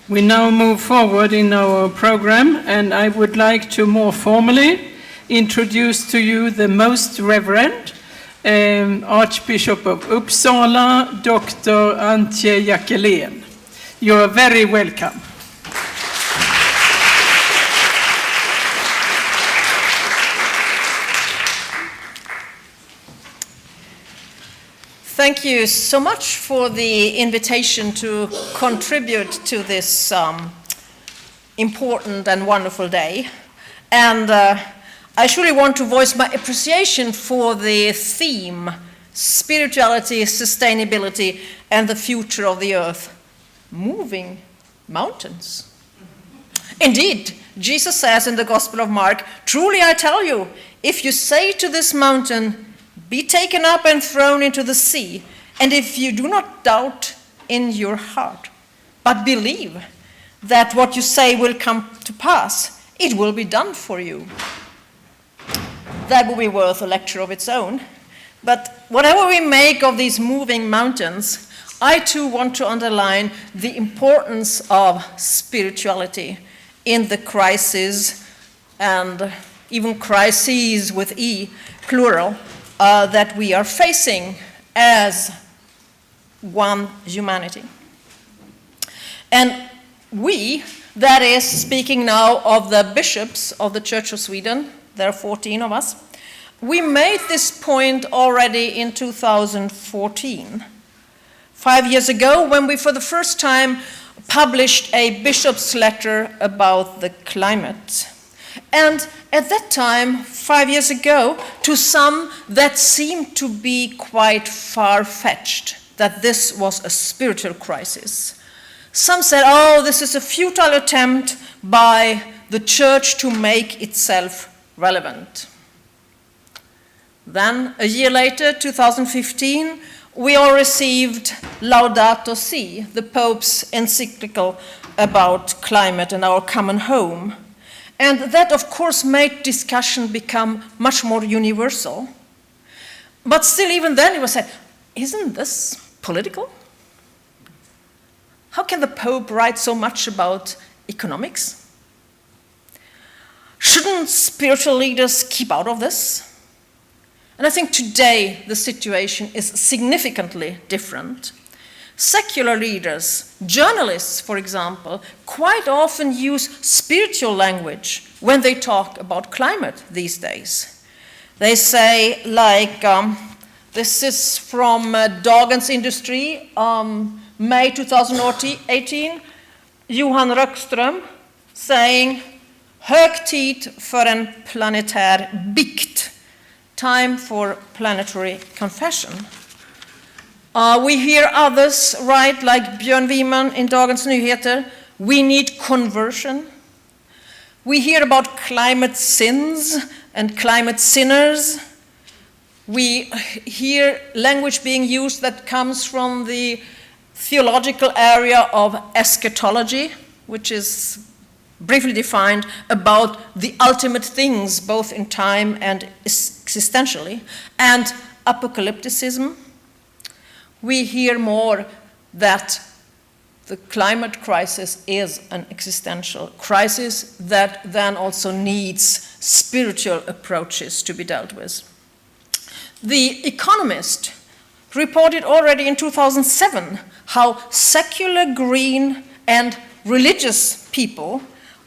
We now move forward in our program, and I would like to more formally introduce to you the Most Reverend Archbishop of Uppsala, Dr. Antje Jackelén. You are very welcome. Thank you so much for the invitation to contribute to this important and wonderful day. And I surely want to voice my appreciation for the theme, spirituality, sustainability, and the future of the earth. Moving mountains. Indeed, Jesus says in the Gospel of Mark, "Truly I tell you, if you say to this mountain, be taken up and thrown into the sea, and if you do not doubt in your heart, but believe that what you say will come to pass, it will be done for you." That would be worth a lecture of its own. But whatever we make of these moving mountains, I too want to underline the importance of spirituality in the crisis, and even crises with E, plural, that we are facing as one humanity. And we, that is speaking now of the bishops of the Church of Sweden, there are 14 of us, we made this point already in 2014, 5 years ago, when we for the first time published a bishop's letter about the climate. And at that time, 5 years ago, to some that seemed to be quite far-fetched, that this was a spiritual crisis. Some said, oh, this is a futile attempt by the church to make itself relevant. Then, a year later, 2015, we all received Laudato Si, the Pope's encyclical about climate and our common home. And that, of course, made discussion become much more universal. But still, even then, it was said, isn't this political? How can the Pope write so much about economics? Shouldn't spiritual leaders keep out of this? And I think today the situation is significantly different. Secular leaders, journalists, for example, quite often use spiritual language when they talk about climate these days. They say, like, this is from Dagens Industri, May 2018, Johan Röckström saying, "Hög tid för en planetär bikt." Time for planetary confession. We hear others write, like Björn Wiman in Dagens Nyheter, we need conversion. We hear about climate sins and climate sinners. We hear language being used that comes from the theological area of eschatology, which is briefly defined about the ultimate things, both in time and existentially, and apocalypticism. We hear more that the climate crisis is an existential crisis that then also needs spiritual approaches to be dealt with. The Economist reported already in 2007 how secular, green, and religious people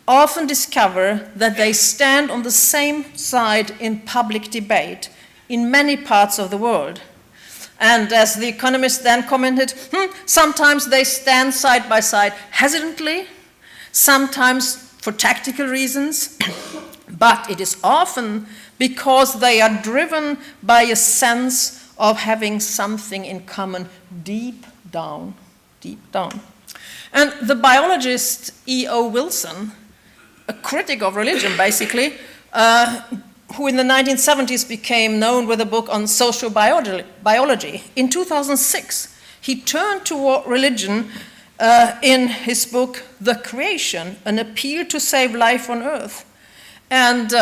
often discover that they stand on the same side in public debate in many parts of the world. And as The Economist then commented, sometimes they stand side by side hesitantly, sometimes for tactical reasons, but it is often because they are driven by a sense of having something in common deep down, deep down. And the biologist E.O. Wilson, a critic of religion basically, who in the 1970s became known with a book on social biology, in 2006 he turned toward religion in his book The Creation, an appeal to save life on earth. And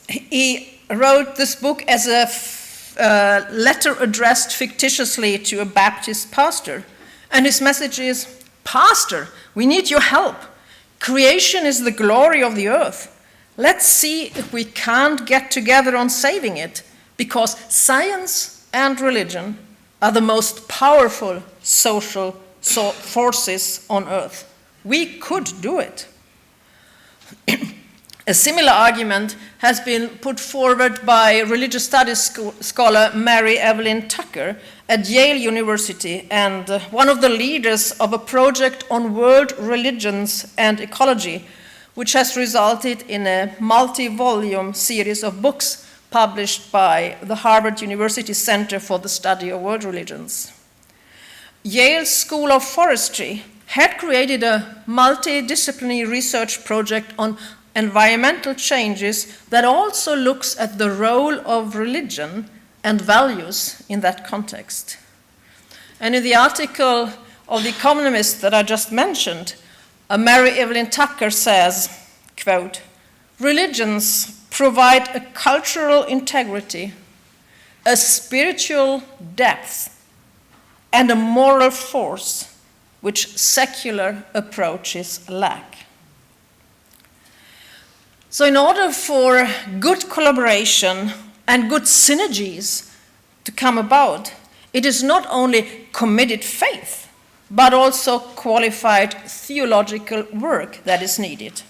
he wrote this book as a letter addressed fictitiously to a Baptist pastor. And his message is, Pastor, we need your help. Creation is the glory of the earth. Let's see if we can't get together on saving it, because science and religion are the most powerful social forces on earth. We could do it. A similar argument has been put forward by religious studies scholar Mary Evelyn Tucker at Yale University, and one of the leaders of a project on world religions and ecology, which has resulted in a multi-volume series of books published by the Harvard University Center for the Study of World Religions. Yale's School of Forestry had created a multidisciplinary research project on environmental changes that also looks at the role of religion and values in that context. And in the article of The Economist that I just mentioned, Mary Evelyn Tucker says, quote, "Religions provide a cultural integrity, a spiritual depth, and a moral force which secular approaches lack." So in order for good collaboration and good synergies to come about, it is not only committed faith, but also qualified theological work that is needed.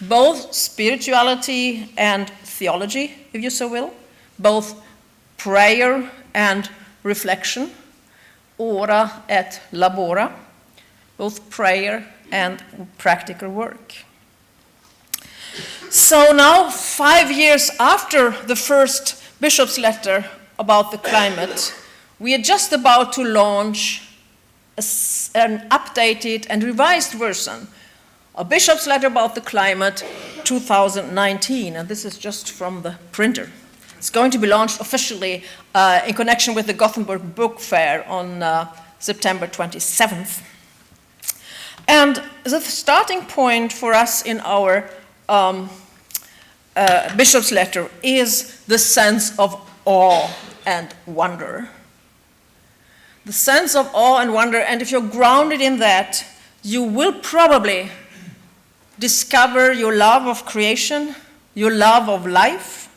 Both spirituality and theology, if you so will, both prayer and reflection, ora et labora, both prayer and practical work. So now, 5 years after the first bishop's letter about the climate, we are just about to launch an updated and revised version, a bishop's letter about the climate 2019, and this is just from the printer. It's going to be launched officially in connection with the Gothenburg Book Fair on September 27th. And the starting point for us in our bishop's letter is the sense of awe and wonder. The sense of awe and wonder, and if you're grounded in that, you will probably discover your love of creation, your love of life,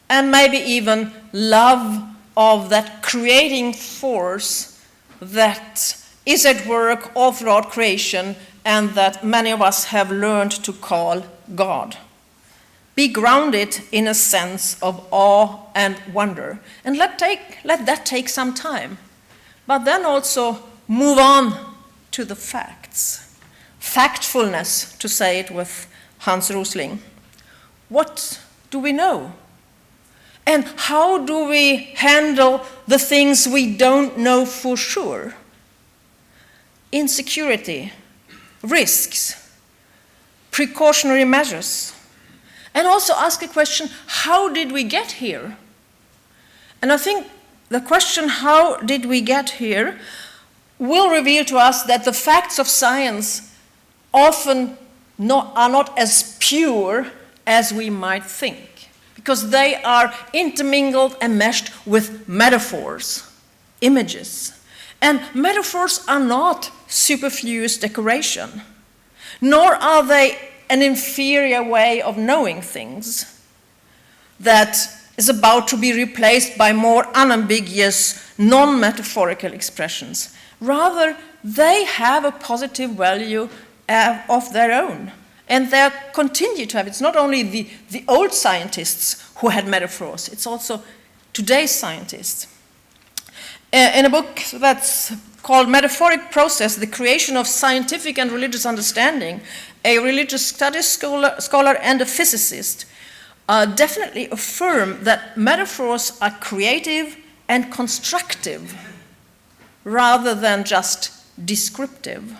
and maybe even love of that creating force that is at work all throughout creation and that many of us have learned to call God. Be grounded in a sense of awe and wonder, and let that take some time. But then also move on to the facts. Factfulness, to say it with Hans Rosling. What do we know? And how do we handle the things we don't know for sure? Insecurity, risks, precautionary measures. And also ask a question, how did we get here? And I think the question, how did we get here, will reveal to us that the facts of science often are not as pure as we might think, because they are intermingled and meshed with metaphors, images. And metaphors are not superfluous decoration, nor are they an inferior way of knowing things that is about to be replaced by more unambiguous, non-metaphorical expressions. Rather, they have a positive value of their own, and they continue to have. It's not only the old scientists who had metaphors, it's also today's scientists. In a book that's called Metaphoric Process, The Creation of Scientific and Religious Understanding, a religious studies scholar and a physicist definitely affirm that metaphors are creative and constructive rather than just descriptive.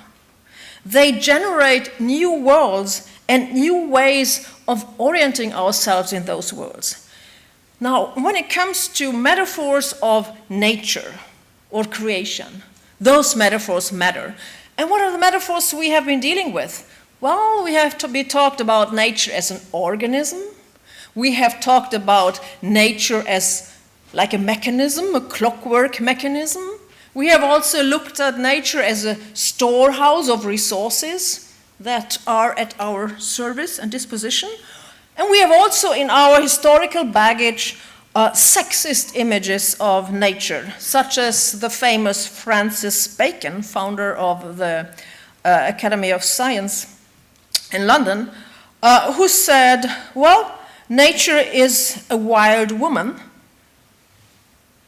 They generate new worlds and new ways of orienting ourselves in those worlds. Now, when it comes to metaphors of nature or creation, those metaphors matter. And what are the metaphors we have been dealing with? Well, we have talked about nature as an organism. We have talked about nature as like a mechanism, a clockwork mechanism. We have also looked at nature as a storehouse of resources that are at our service and disposition. And we have also in our historical baggage sexist images of nature, such as the famous Francis Bacon, founder of the Academy of Science in London, who said, well, nature is a wild woman,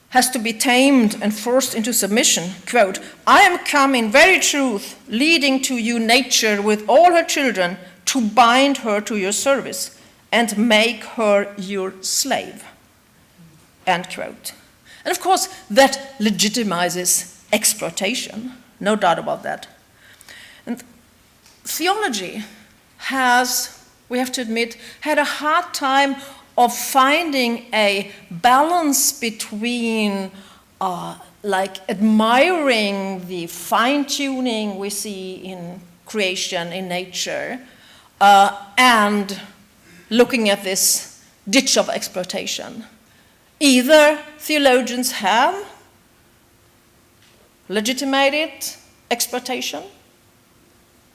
has to be tamed and forced into submission. Quote, I am come in very truth, leading to you nature with all her children, to bind her to your service and make her your slave. End quote. And of course, that legitimizes exploitation, no doubt about that. And theology has, we have to admit, had a hard time of finding a balance between like admiring the fine-tuning we see in creation, in nature, and looking at this ditch of exploitation. Either theologians have legitimated exploitation,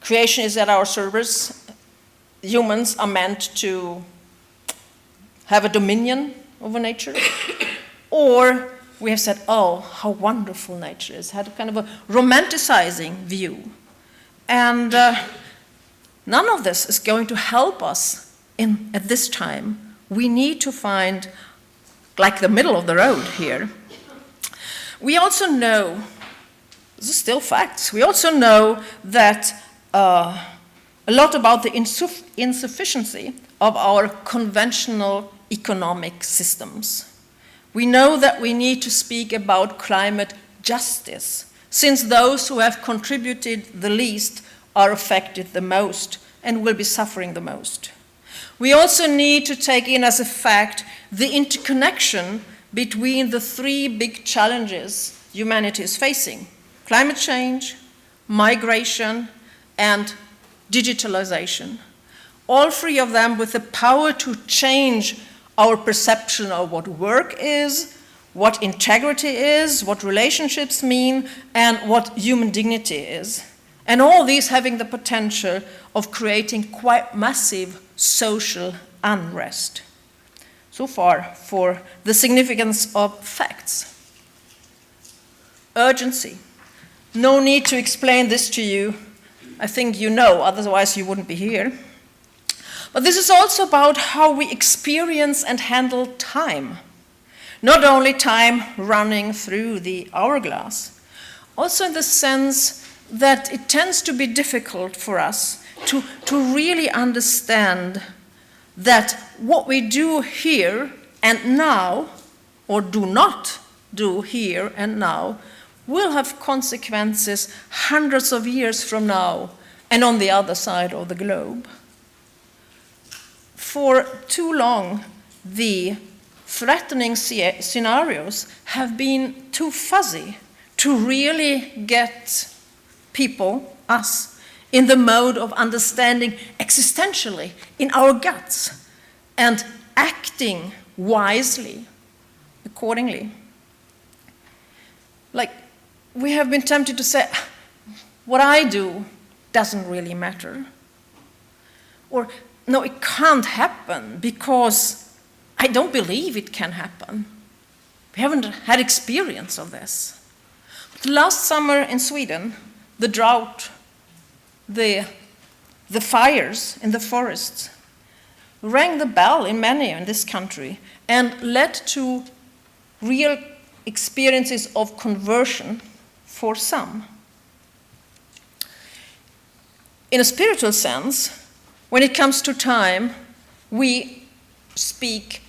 creation is at our service, humans are meant to have a dominion over nature, or we have said, oh, how wonderful nature is, had a kind of a romanticizing view. And none of this is going to help us at this time. We need to find, like, the middle of the road here. We also know, this is still facts, we also know that a lot about the insufficiency of our conventional economic systems. We know that we need to speak about climate justice, since those who have contributed the least are affected the most and will be suffering the most. We also need to take in as a fact the interconnection between the three big challenges humanity is facing: climate change, migration, and digitalization. All three of them with the power to change our perception of what work is, what integrity is, what relationships mean, and what human dignity is. And all these having the potential of creating quite massive social unrest. So far for the significance of facts. Urgency. No need to explain this to you. I think you know, otherwise you wouldn't be here. But this is also about how we experience and handle time. Not only time running through the hourglass, also in the sense that it tends to be difficult for us to really understand that what we do here and now, or do not do here and now, will have consequences hundreds of years from now and on the other side of the globe. For too long, the threatening scenarios have been too fuzzy to really get people, us, in the mode of understanding existentially in our guts and acting wisely accordingly. Like, we have been tempted to say, what I do doesn't really matter. Or, no, it can't happen because I don't believe it can happen. We haven't had experience of this. But last summer in Sweden, the drought, the fires in the forests rang the bell in many in this country and led to real experiences of conversion for some. In a spiritual sense, when it comes to time, we speak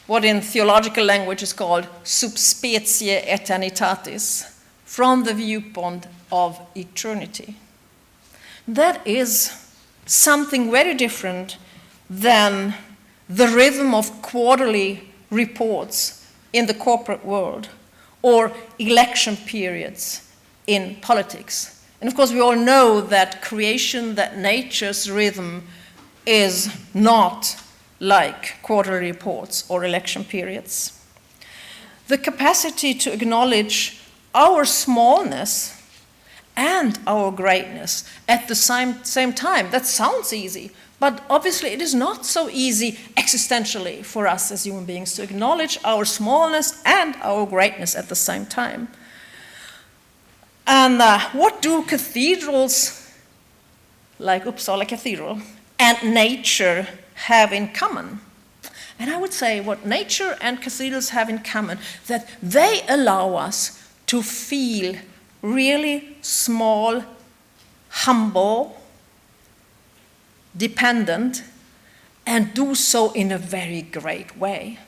what in theological language is called sub specie aeternitatis, from the viewpoint of eternity. That is something very different than the rhythm of quarterly reports in the corporate world or election periods in politics. And of course, we all know that creation, that nature's rhythm is not like quarterly reports or election periods. The capacity to acknowledge our smallness and our greatness at the same time. That sounds easy, but obviously it is not so easy existentially for us as human beings to acknowledge our smallness and our greatness at the same time. And what do cathedrals, like Uppsala Cathedral, and nature have in common? And I would say what nature and cathedrals have in common, that they allow us to feel really small, humble, dependent, and do so in a very great way,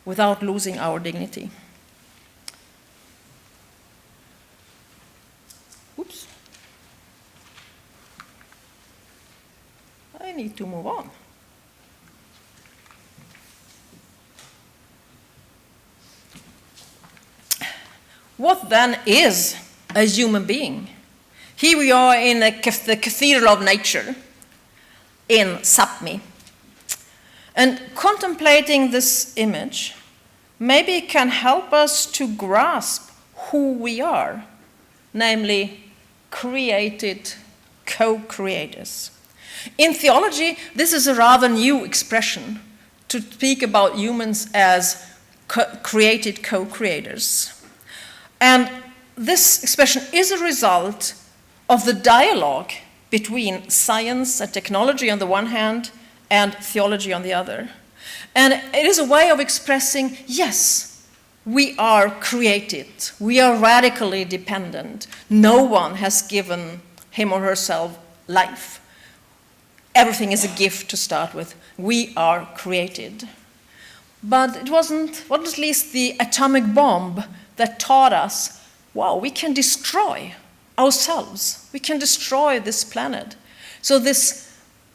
without losing our dignity. Oops. I need to move on. What then is a human being? Here we are in the Cathedral of Nature in Sápmi. And contemplating this image maybe can help us to grasp who we are, namely created co-creators. In theology, this is a rather new expression to speak about humans as created co-creators. And this expression is a result of the dialogue between science and technology on the one hand and theology on the other. And it is a way of expressing, yes, we are created, we are radically dependent. No one has given him or herself life. Everything is a gift to start with. We are created. But it wasn't at least the atomic bomb that taught us, wow, we can destroy ourselves. We can destroy this planet. So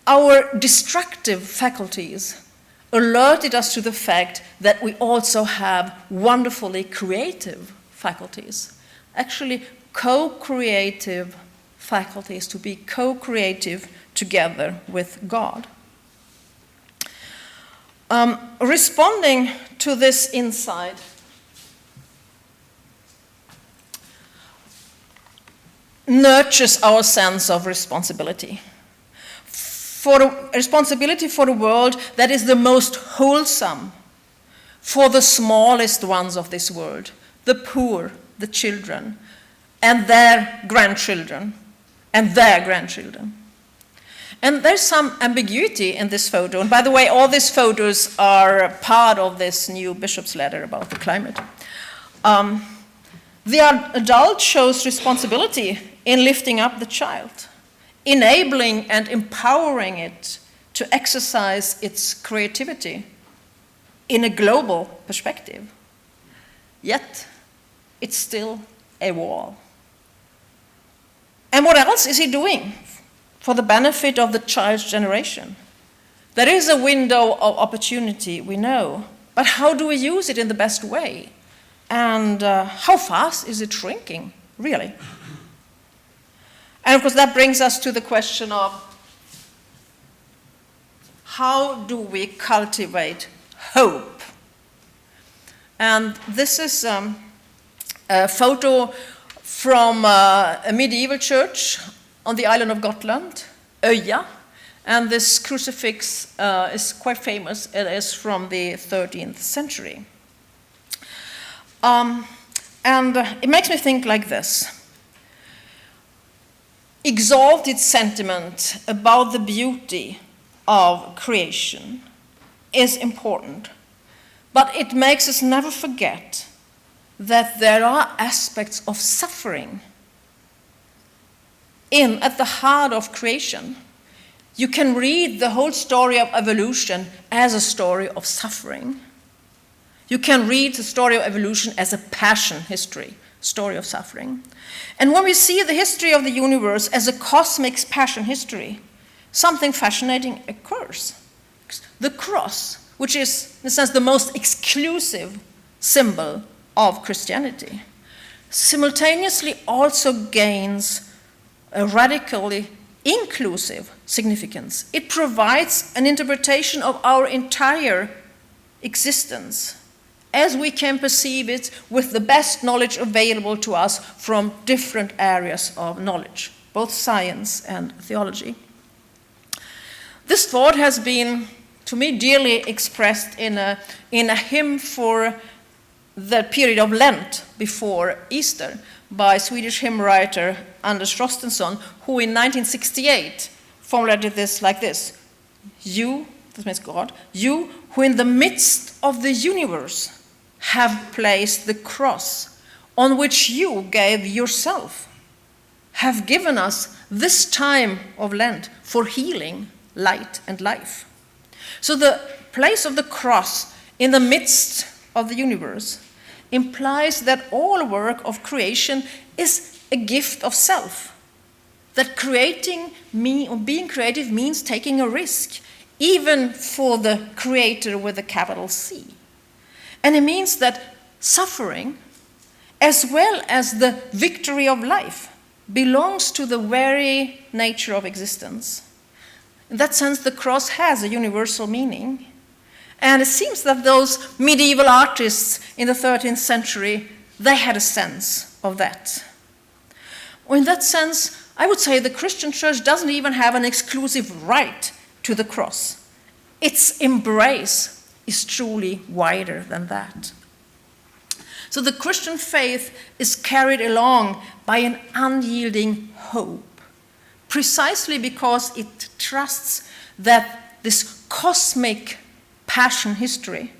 our destructive faculties alerted us to the fact that we also have wonderfully creative faculties. Actually, co-creative faculties, to be co-creative together with God. Responding to this insight, nurtures our sense of responsibility. Responsibility for the world that is the most wholesome, for the smallest ones of this world, the poor, the children, and their grandchildren, and their grandchildren. And there's some ambiguity in this photo. And by the way, all these photos are part of this new bishop's letter about the climate. The adult shows responsibility in lifting up the child, enabling and empowering it to exercise its creativity in a global perspective. Yet, it's still a wall. And what else is he doing for the benefit of the child's generation? There is a window of opportunity, we know, but how do we use it in the best way? And how fast is it shrinking, really? And of course, that brings us to the question of how do we cultivate hope? And this is a photo from a medieval church on the island of Gotland, Öja. And this crucifix is quite famous. It is from the 13th century. And it makes me think like this. Exalted sentiment about the beauty of creation is important, but it makes us never forget that there are aspects of suffering at the heart of creation. You can read the whole story of evolution as a story of suffering. You can read the story of evolution as a passion history, story of suffering. And when we see the history of the universe as a cosmic passion history, something fascinating occurs. The cross, which is, in a sense, the most exclusive symbol of Christianity, simultaneously also gains a radically inclusive significance. It provides an interpretation of our entire existence as we can perceive it with the best knowledge available to us from different areas of knowledge, both science and theology. This thought has been, to me, dearly expressed in a hymn for the period of Lent before Easter by Swedish hymn writer Anders Frostenson, who in 1968 formulated this like this: "You," this means God, "you who in the midst of the universe have placed the cross on which you gave yourself, have given us this time of Lent for healing, light, and life." So the place of the cross in the midst of the universe implies that all work of creation is a gift of self, that being creative means taking a risk, even for the creator with a capital C. And it means that suffering, as well as the victory of life, belongs to the very nature of existence. In that sense, the cross has a universal meaning. And it seems that those medieval artists in the 13th century, they had a sense of that. Or in that sense, I would say the Christian church doesn't even have an exclusive right to the cross. Its embrace is truly wider than that. So the Christian faith is carried along by an unyielding hope, precisely because it trusts that this cosmic passion history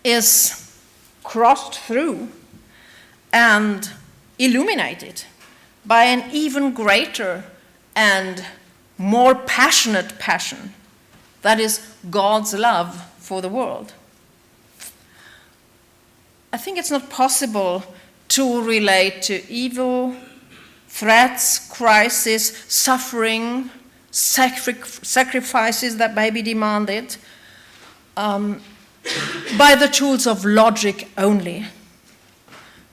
is crossed through and illuminated by an even greater and more passionate passion, that is God's love for the world. I think it's not possible to relate to evil, threats, crisis, suffering, sacrifices that may be demanded by the tools of logic only.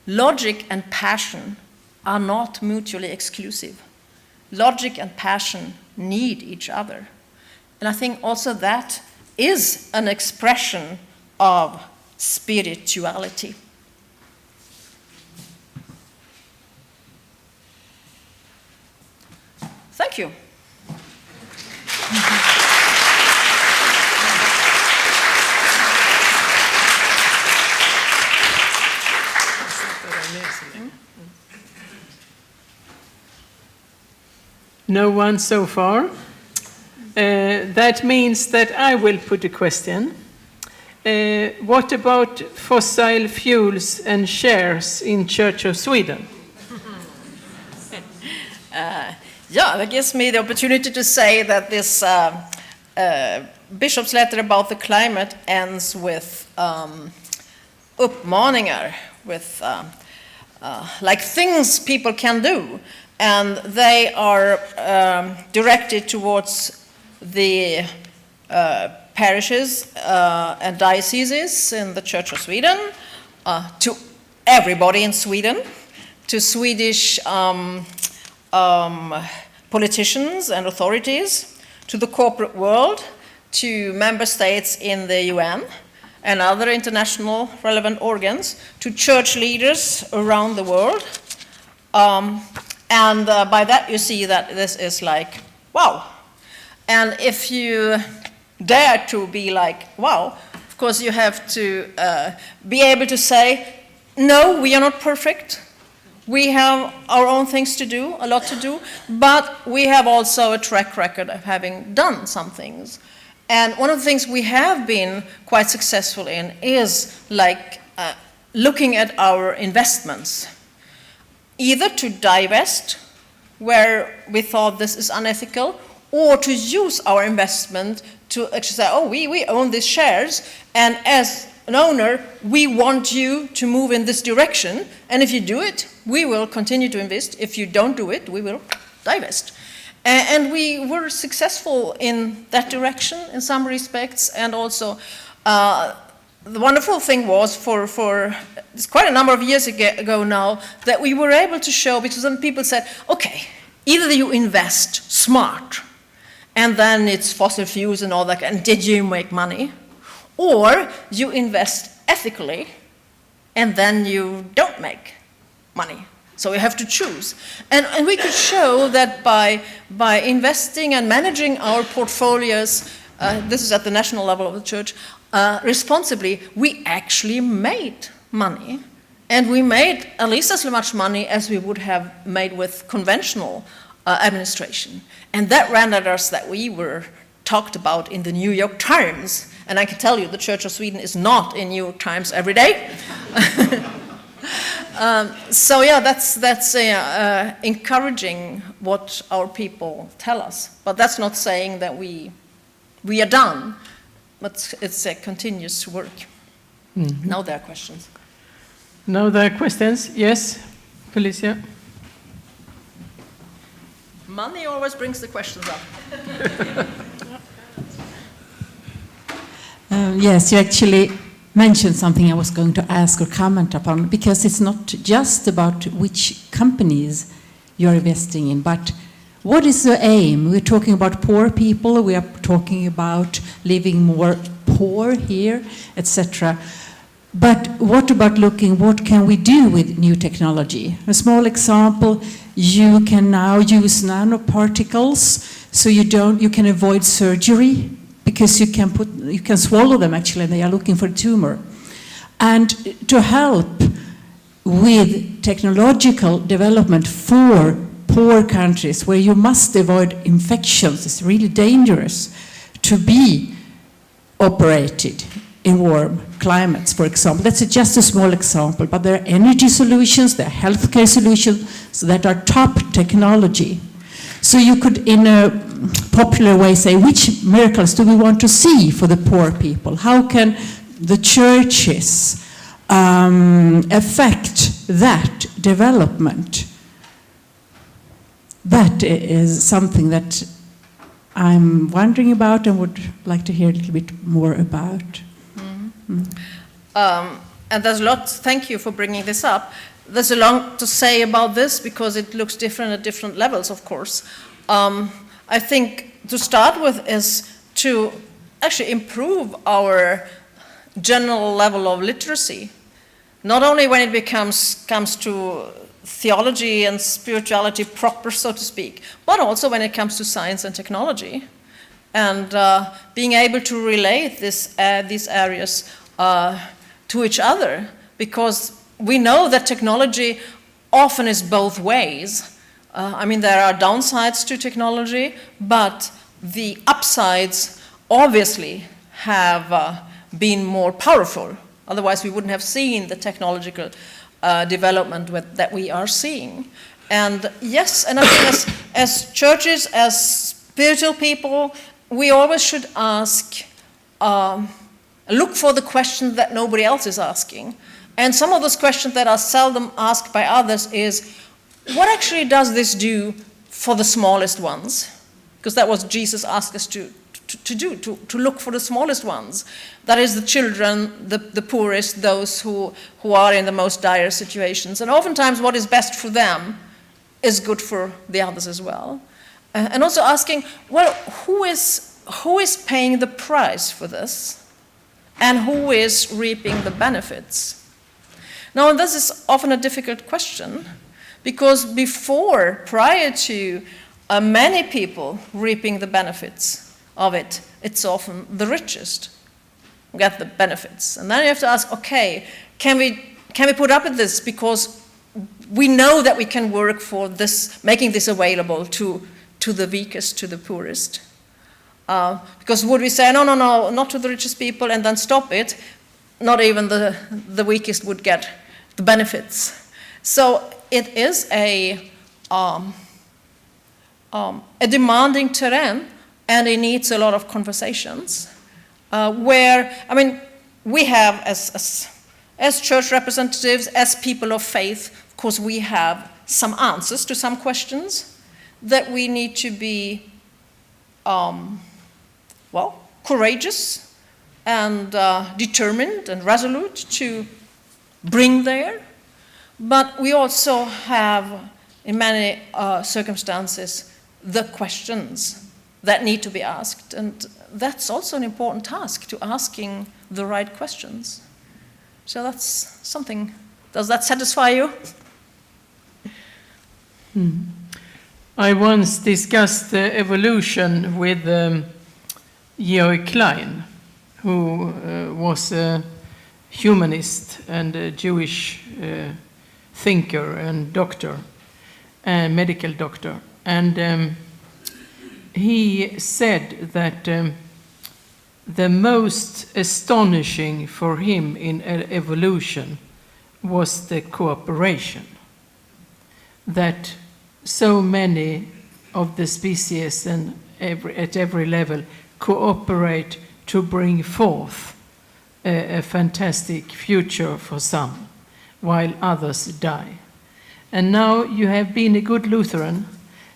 Logic and passion are not mutually exclusive. Logic and passion need each other. And I think also that is an expression of spirituality. Thank you. No one so far. That means that I will put a question. What about fossil fuels and shares in Church of Sweden? Yeah, that gives me the opportunity to say that this bishop's letter about the climate ends with uppmaningar, with like things people can do. And they are directed towards the parishes and dioceses in the Church of Sweden, to everybody in Sweden, to Swedish politicians and authorities, to the corporate world, to member states in the UN and other international relevant organs, to church leaders around the world. And by that you see that this is like, wow. And if you dare to be like, wow, of course you have to be able to say, no, we are not perfect. We have our own things to do, a lot to do, but we have also a track record of having done some things. And one of the things we have been quite successful in is like looking at our investments. Either to divest, where we thought this is unethical, or to use our investment to actually say, oh, we own these shares, and as an owner, we want you to move in this direction, and if you do it, we will continue to invest. If you don't do it, we will divest. And we were successful in that direction in some respects, and also the wonderful thing was for it's quite a number of years ago now that we were able to show, because then people said, okay, either you invest smart and then it's fossil fuels and all that, and did you make money? Or you invest ethically, and then you don't make money. So you have to choose. And we could show that by investing and managing our portfolios, this is at the national level of the church, responsibly, we actually made money. And we made at least as much money as we would have made with conventional administration. And that rendered us that we were talked about in the New York Times. And I can tell you the Church of Sweden is not in New York Times every day. So yeah, that's encouraging what our people tell us. But that's not saying that we are done, but it's a continuous work. Mm-hmm. Now there are questions. Now there are questions. Yes, Felicia? Money always brings the questions up. Yes, you actually mentioned something I was going to ask or comment upon, because it's not just about which companies you're investing in, but what is the aim? We're talking about poor people, we are talking about living more poor here, etc. But what about looking, what can we do with new technology? A small example, you can now use nanoparticles, so you can avoid surgery, because you can swallow them actually, and they are looking for a tumor. And to help with technological development for poor countries where you must avoid infections, it's really dangerous to be operated in warm climates, for example. That's just a small example, but there are energy solutions, there are healthcare solutions that are top technology. So you could, in a popular way, say, which miracles do we want to see for the poor people? How can the churches affect that development? That is something that I'm wondering about and would like to hear a little bit more about. Mm-hmm. And there's a lot, thank you for bringing this up. There's a lot to say about this because it looks different at different levels, of course. I think to start with is to actually improve our general level of literacy, not only when it comes to theology and spirituality proper, so to speak, but also when it comes to science and technology, and being able to relate these areas to each other, because we know that technology often is both ways. I mean, there are downsides to technology, but the upsides obviously have been more powerful. Otherwise, we wouldn't have seen the technological development that we are seeing. And yes, and I think as churches, as spiritual people, we always should ask, look for the questions that nobody else is asking. And some of those questions that are seldom asked by others is, what actually does this do for the smallest ones? Because that was Jesus asked us to do, to look for the smallest ones. That is the children, the poorest, those who are in the most dire situations. And oftentimes what is best for them is good for the others as well. And also asking, well, who is paying the price for this? And who is reaping the benefits? Now, this is often a difficult question, because prior to many people reaping the benefits of it, it's often the richest who get the benefits. And then you have to ask, okay, can we put up with this because we know that we can work for this, making this available to the weakest, to the poorest? Because would we say, no, not to the richest people, and then stop it? Not even the weakest would get the benefits. So it is a demanding terrain, and it needs a lot of conversations. Where, I mean, we have as church representatives, as people of faith, of course, we have some answers to some questions that we need to be, courageous and determined and resolute to bring there. But we also have, in many circumstances, the questions that need to be asked. And that's also an important task, to asking the right questions. So that's something. Does that satisfy you? I once discussed evolution with Georg Klein, who was a humanist and a Jewish thinker and doctor, medical doctor. And he said that the most astonishing for him in evolution was the cooperation. That so many of the species and at every level cooperate to bring forth a fantastic future for some, while others die. And now you have been a good Lutheran,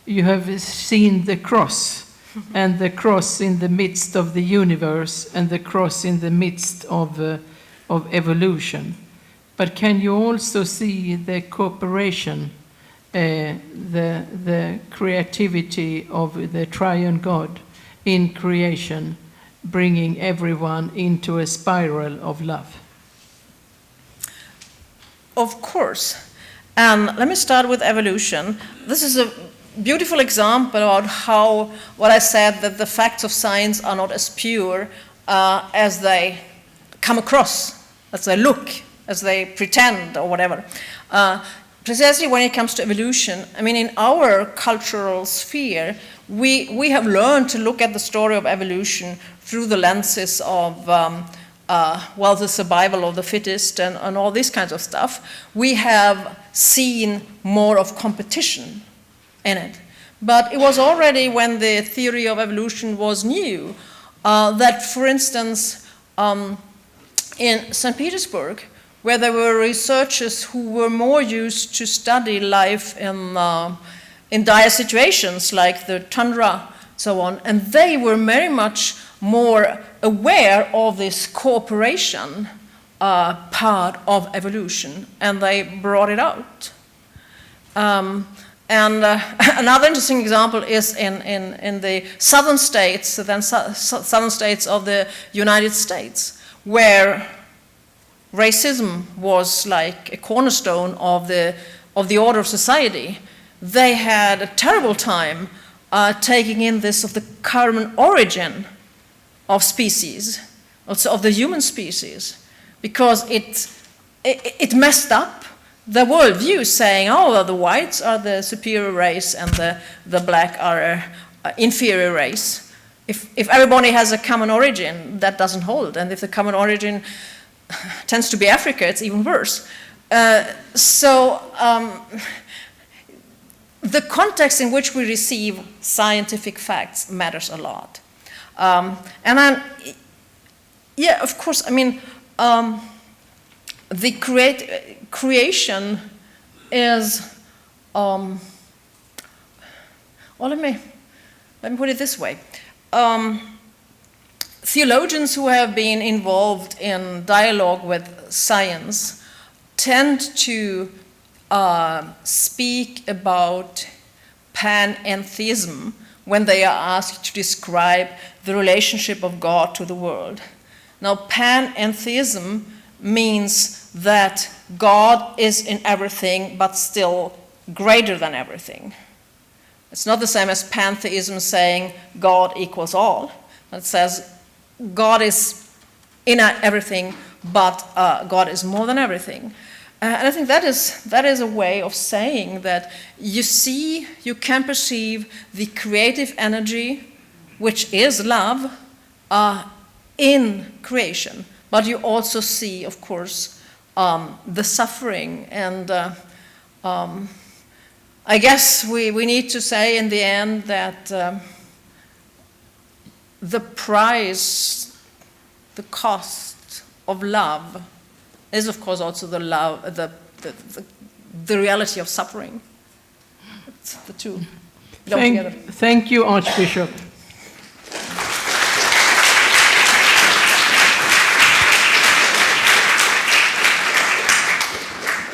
you have seen the cross, and the cross in the midst of the universe, and the cross in the midst of evolution. But can you also see the cooperation, the creativity of the triune God in creation, bringing everyone into a spiral of love? Of course. And let me start with evolution. This is a beautiful example about how, what I said, that the facts of science are not as pure as they come across, as they look, as they pretend, or whatever. Precisely when it comes to evolution, I mean, in our cultural sphere, we have learned to look at the story of evolution through the lenses of, well, the survival of the fittest and all these kinds of stuff. We have seen more of competition in it. But it was already when the theory of evolution was new that, for instance, in St. Petersburg, where there were researchers who were more used to study life in dire situations like the tundra, so on, and they were very much more aware of this cooperation part of evolution, and they brought it out. And another interesting example is in the southern states, southern states of the United States, where racism was like a cornerstone of the order of society. They had a terrible time taking in this of the common origin of species, also of the human species, because it messed up the worldview, saying, oh, the whites are the superior race and the black are an inferior race. If everybody has a common origin, that doesn't hold, and if the common origin tends to be Africa, it's even worse. The context in which we receive scientific facts matters a lot. And then, yeah, of course, I mean, the creation is, well, let me put it this way. Theologians who have been involved in dialogue with science tend to speak about panentheism when they are asked to describe the relationship of God to the world. Now, panentheism means that God is in everything, but still greater than everything. It's not the same as pantheism saying God equals all. It says God is in everything, but God is more than everything. And I think that is a way of saying that you can perceive the creative energy, which is love, in creation. But you also see, of course, the suffering. And I guess we need to say in the end that the price, the cost of love is, of course, also the reality of suffering. It's the two go together. Thank you, Archbishop.